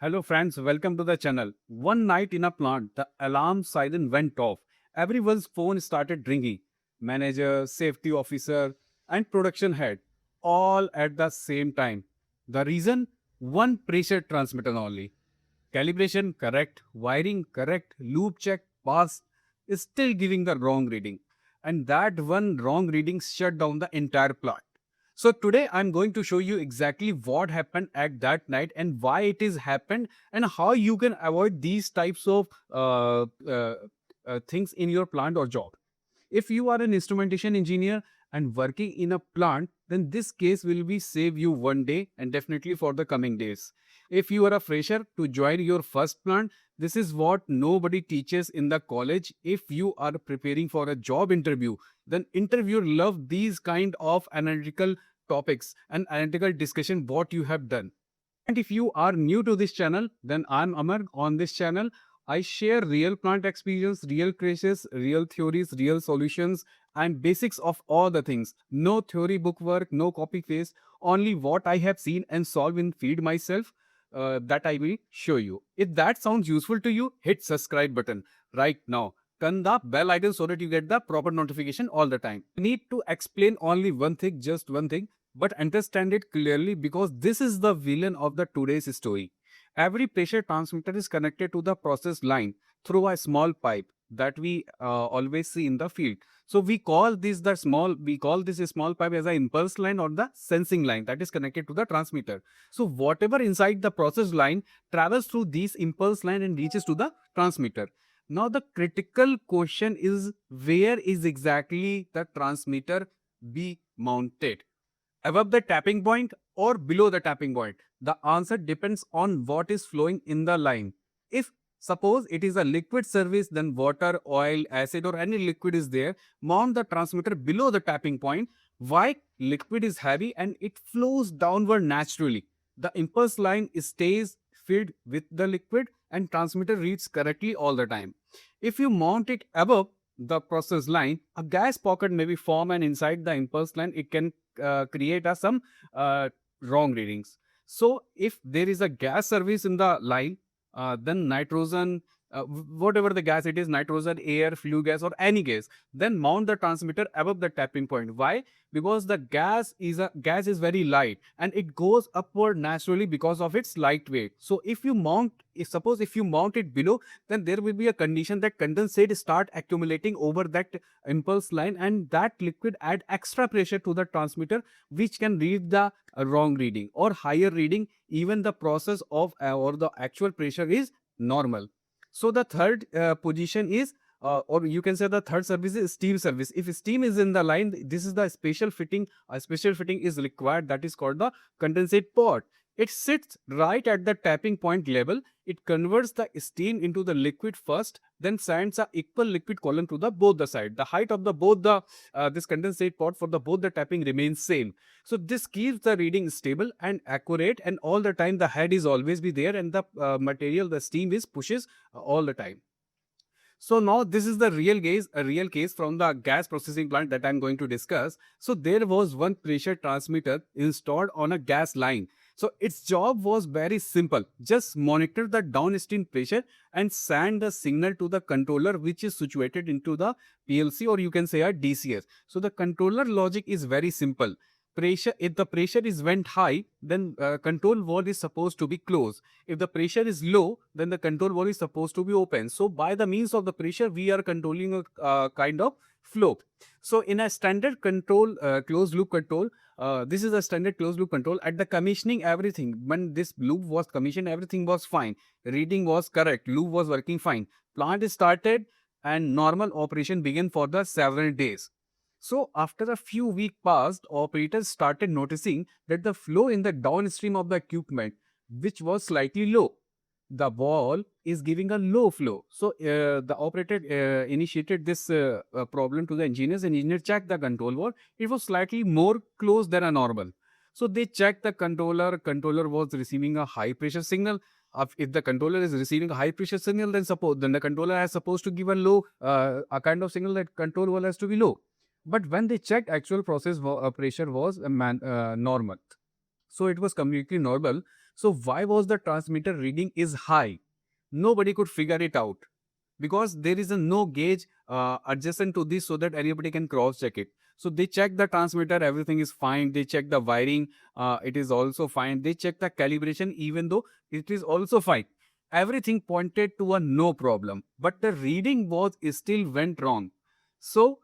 Hello friends, welcome to the channel. One night in a plant, the alarm siren went off. Everyone's phone started ringing. Manager, safety officer, and production head, all at the same time. The reason? One pressure transmitter only. Calibration correct, wiring correct, loop check pass is still giving the wrong reading. And that one wrong reading shut down the entire plant. So today I'm going to show you exactly what happened at that night and why it is happened and how you can avoid these types of things in your plant or job. If you are an instrumentation engineer and working in a plant, then this case will be save you one day and definitely for the coming days. If you are a fresher to join your first plant, this is what nobody teaches in the college. If you are preparing for a job interview, then interviewer love these kind of analytical topics and analytical discussion what you have done. And if you are new to this channel, then I'm Amar. On this channel, I share real plant experience, real cases, real theories, real solutions, and basics of all the things. No theory book work, no copy paste, only what I have seen and solved in field myself that I will show you. If that sounds useful to you, hit subscribe button right now. Turn the bell icon so that you get the proper notification all the time. I need to explain only one thing, just one thing, but understand it clearly because this is the villain of the today's story. Every pressure transmitter is connected to the process line through a small pipe that we always see in the field. So we call this a small pipe as an impulse line or the sensing line that is connected to the transmitter. So whatever inside the process line travels through this impulse line and reaches to the transmitter. Now the critical question is, where is exactly the transmitter be mounted? Above the tapping point or below the tapping point? The answer depends on what is flowing in the line. If suppose it is a liquid service, then water, oil, acid or any liquid is there, mount the transmitter below the tapping point. Why? Liquid is heavy and it flows downward naturally. The impulse line stays filled with the liquid and transmitter reads correctly all the time. If you mount it above the process line, a gas pocket may be formed and inside the impulse line it can create some wrong readings. So if there is a gas service in the line, then nitrogen, whatever the gas it is, nitrogen, air, flue gas or any gas, then mount the transmitter above the tapping point. Why? Because the gas is very light and it goes upward naturally because of its light weight. So if you mount, if you mount it below, then there will be a condition that condensate start accumulating over that impulse line and that liquid add extra pressure to the transmitter which can read the wrong reading or higher reading. Even the process of or the actual pressure is normal. So the third position is or you can say the third service is steam service. If steam is in the line, this is the special fitting. A special fitting is required, that is called the condensate port. It sits right at the tapping point level. It converts the steam into the liquid first, then sends a equal liquid column to the both the side. The height of the both the this condensate port for the both the tapping remains same. So this keeps the reading stable and accurate, and all the time the head is always be there, and the material, the steam is pushes all the time. So now this is the real case from the gas processing plant that I'm going to discuss. So there was one pressure transmitter installed on a gas line. So its job was very simple. Just monitor the downstream pressure and send the signal to the controller which is situated into the PLC, or you can say a DCS. So the controller logic is very simple. If the pressure is went high, then control valve is supposed to be closed. If the pressure is low, then the control valve is supposed to be open. So by the means of the pressure, we are controlling a kind of flow. So in a standard control, closed loop control, this is a standard closed loop control. At the commissioning, everything, when this loop was commissioned, everything was fine. Reading was correct. Loop was working fine. Plant started and normal operation began for the several days. So after a few weeks passed, operators started noticing that the flow in the downstream of the equipment, which was slightly low, the wall is giving a low flow. So the operator initiated this problem to the engineers. Engineer checked the control wall. It was slightly more close than a normal. So they checked the controller. Controller was receiving a high pressure signal. If the controller is receiving a high pressure signal, then the controller is supposed to give a low, a kind of signal that control wall has to be low. But when they checked, actual process pressure was normal. So it was completely normal. So why was the transmitter reading is high? Nobody could figure it out because there is a no gauge adjacent to this so that anybody can cross check it. So they check the transmitter, everything is fine. They check the wiring, it is also fine. They check the calibration, even though it is also fine. Everything pointed to a no problem, but the reading was still went wrong. So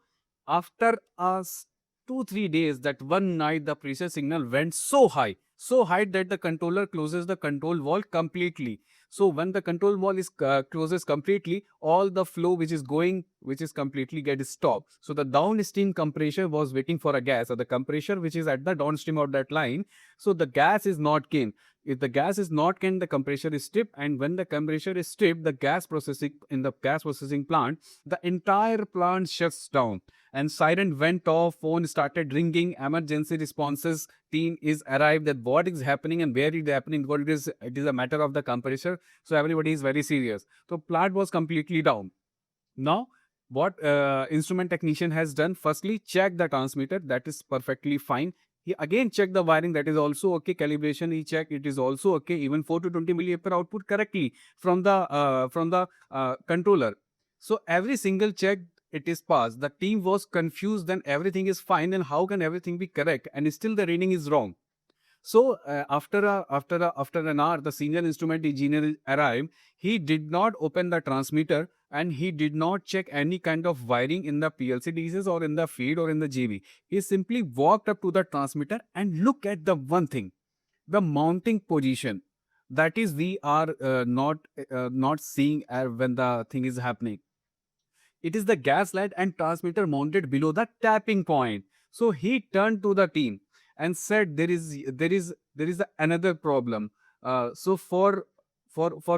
after us 2 3 days, that one night the pressure signal went so high that the controller closes the control valve completely. So when the control valve is closes completely, all the flow which is going, which is completely get stopped. So the downstream compressor was waiting for a gas, or the compressor which is at the downstream of that line. So the gas is not came. If the gas is not came, the compressor is stripped, and when the compressor is stripped, the gas processing in the gas processing plant, the entire plant shuts down, and siren went off, phone started ringing, emergency responses team is arrived at what is happening and where it is happening, what it is a matter of the compressor. So everybody is very serious. So plant was completely down. Now what instrument technician has done, firstly check the transmitter, that is perfectly fine. He again checked the wiring, that is also okay. Calibration he checked, it is also okay. Even 4 to 20 milliampere output correctly from the controller. So every single check, it is passed. The team was confused, then everything is fine, and how can everything be correct and still the reading is wrong? So after an hour, the senior instrument engineer arrived. He did not open the transmitter, and he did not check any kind of wiring in the PLC DCs or in the feed or in the JV. He simply walked up to the transmitter and look at the one thing, the mounting position. That is, we are not seeing when the thing is happening. It is the gas light and transmitter mounted below the tapping point. So he turned to the team and said, there is another problem. So for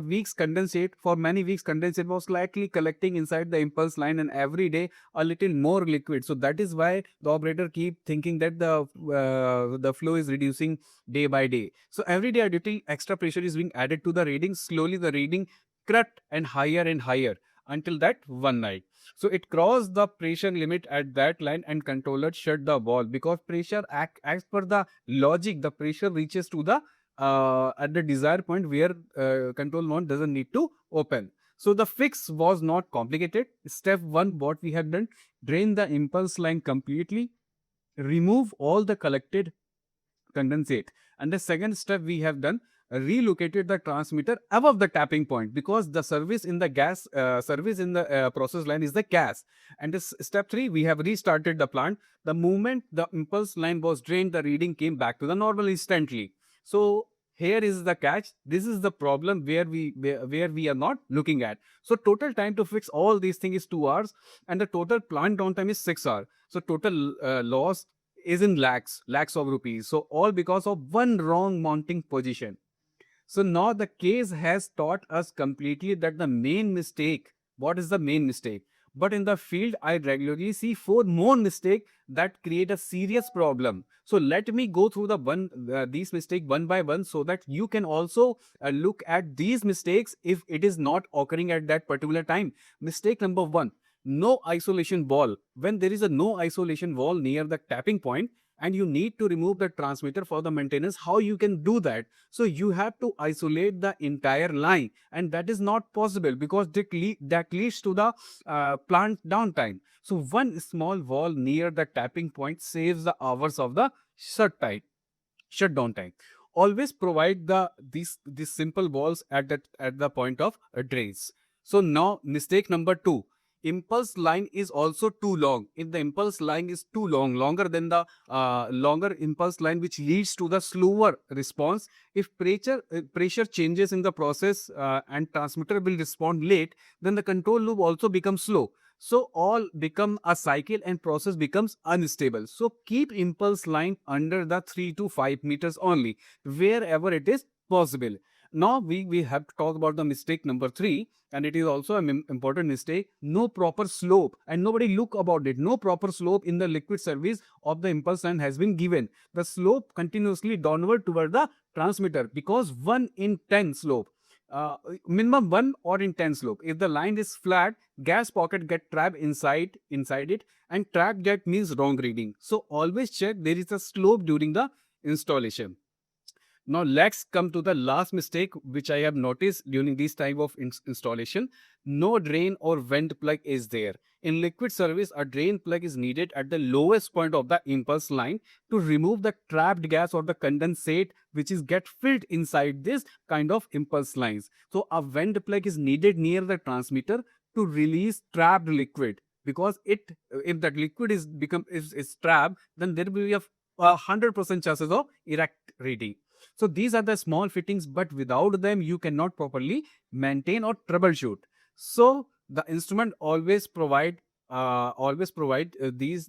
weeks condensate, for many weeks condensate was likely collecting inside the impulse line, and every day a little more liquid. So that is why the operator keep thinking that the flow is reducing day by day. So every day a little extra pressure is being added to the reading. Slowly the reading crept and higher until that one night. So it crossed the pressure limit at that line, and controller shut the valve because pressure as per the logic, the pressure reaches to the at the desired point where control valve doesn't need to open. So the fix was not complicated. Step one, what we have done: drain the impulse line completely, remove all the collected condensate. And the second step we have done, relocated the transmitter above the tapping point, because the service in the process line is the gas. And this step 3, we have restarted the plant. The moment the impulse line was drained, the reading came back to the normal instantly. So here is the catch. This is the problem where we are not looking at. So total time to fix all these things is 2 hours, and the total plant downtime is 6 hours. So total loss is in lakhs of rupees. So all because of one wrong mounting position. So now the case has taught us completely that the main mistake, what is the main mistake? But in the field, I regularly see 4 more mistakes that create a serious problem. So let me go through these mistakes one by one, so that you can also look at these mistakes if it is not occurring at that particular time. Mistake number 1: no isolation wall. When there is a no isolation wall near the tapping point, and you need to remove the transmitter for the maintenance, how you can do that? So you have to isolate the entire line, and that is not possible because that leads to the plant downtime. So one small wall near the tapping point saves the hours of the shutdown time. Always provide these simple walls at the point of drains. So now mistake number 2: impulse line is also too long. If the impulse line is too longer than the longer impulse line, which leads to the slower response. If pressure changes in the process and transmitter will respond late, then the control loop also becomes slow. So all become a cycle and process becomes unstable. So keep impulse line under the 3 to 5 meters only, wherever it is possible. Now we have to talk about the mistake number 3, and it is also an important mistake: no proper slope. And nobody look about it. No proper slope in the liquid service of the impulse line has been given. The slope continuously downward toward the transmitter, because 1 in 10 slope, minimum 1 or in 10 slope. If the line is flat, gas pocket get trapped inside it, and trap get means wrong reading. So always check there is a slope during the installation. Now let's come to the last mistake which I have noticed during this type of installation. No drain or vent plug is there. In liquid service, a drain plug is needed at the lowest point of the impulse line to remove the trapped gas or the condensate which is get filled inside this kind of impulse lines. So a vent plug is needed near the transmitter to release trapped liquid, because it if that liquid is trapped, then there will be a 100% chances of erect reading. So these are the small fittings, but without them you cannot properly maintain or troubleshoot. So the instrument always provide these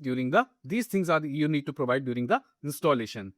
things are you need to provide during the installation.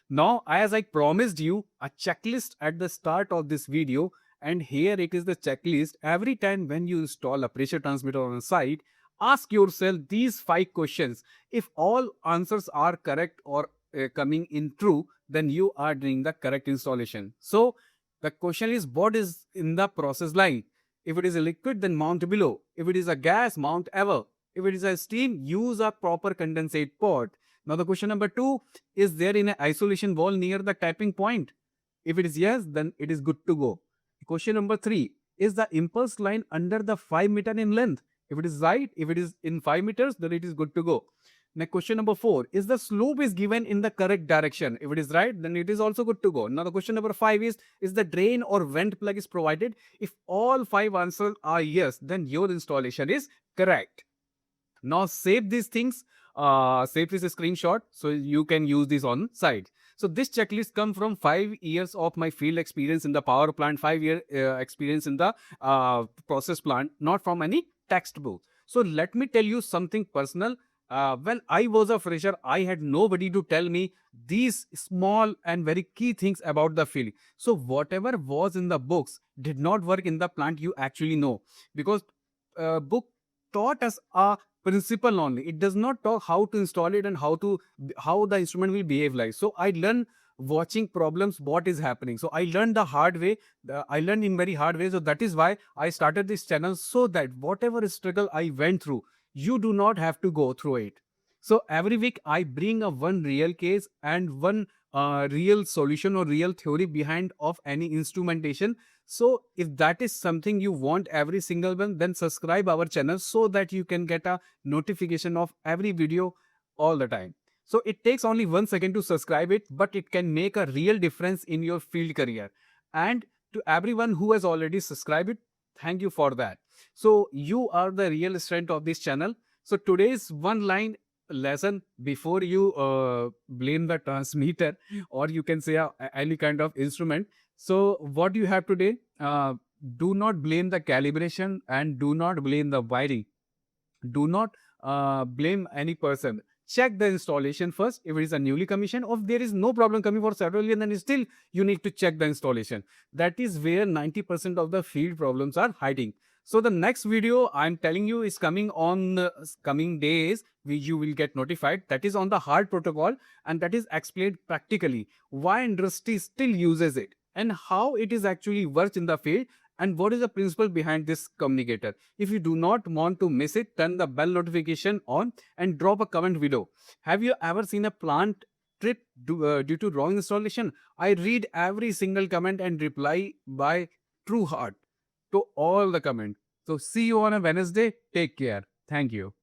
Now, as I promised you a checklist at the start of this video, and here it is the checklist. Every time when you install a pressure transmitter on a site, ask yourself these 5 questions. If all answers are correct or coming in true, then you are doing the correct installation. So the question is, what is in the process line? If it is a liquid, then mount below. If it is a gas, mount above. If it is a steam, use a proper condensate port. Now the question number 2, is there in an isolation wall near the tapping point? If it is yes, then it is good to go. Question number 3, is the impulse line under the 5 meter in length? If it is right, if it is in 5 meters, then it is good to go. Now question number 4, is the slope is given in the correct direction? If it is right, then it is also good to go. Now the question number 5 is the drain or vent plug is provided? If all 5 answers are yes, then your installation is correct. Now save these things, save this screenshot so you can use this on site. So this checklist comes from 5 years of my field experience in the power plant, 5-year experience in the process plant, not from any textbook. So let me tell you something personal. When I was a fresher, I had nobody to tell me these small and very key things about the field. So whatever was in the books did not work in the plant, you actually know, because book taught us a principle only. It does not talk how to install it and how the instrument will behave like. So I learned watching problems what is happening. So I learned the hard way. I learned in very hard way. So that is why I started this channel, so that whatever struggle I went through, you do not have to go through it. So every week I bring a one real case and one real solution or real theory behind of any instrumentation. So if that is something you want every single one, then subscribe our channel so that you can get a notification of every video all the time. So it takes only 1 second to subscribe it, but it can make a real difference in your field career. And to everyone who has already subscribed it, thank you for that. So you are the real strength of this channel. So today's one line lesson, before you blame the transmitter or you can say any kind of instrument. So what you have today, do not blame the calibration and do not blame the wiring. Do not blame any person. Check the installation first. If it is a newly commissioned, or if there is no problem coming for several years, then still you need to check the installation. That is where 90% of the field problems are hiding. So the next video I'm telling you is coming on coming days, which you will get notified. That is on the hard protocol, and that is explained practically why industry still uses it and how it is actually works in the field, and what is the principle behind this communicator. If you do not want to miss it, turn the bell notification on and drop a comment below. Have you ever seen a plant trip due to wrong installation? I read every single comment and reply by true heart to all the comments. So see you on a Wednesday. Take care. Thank you.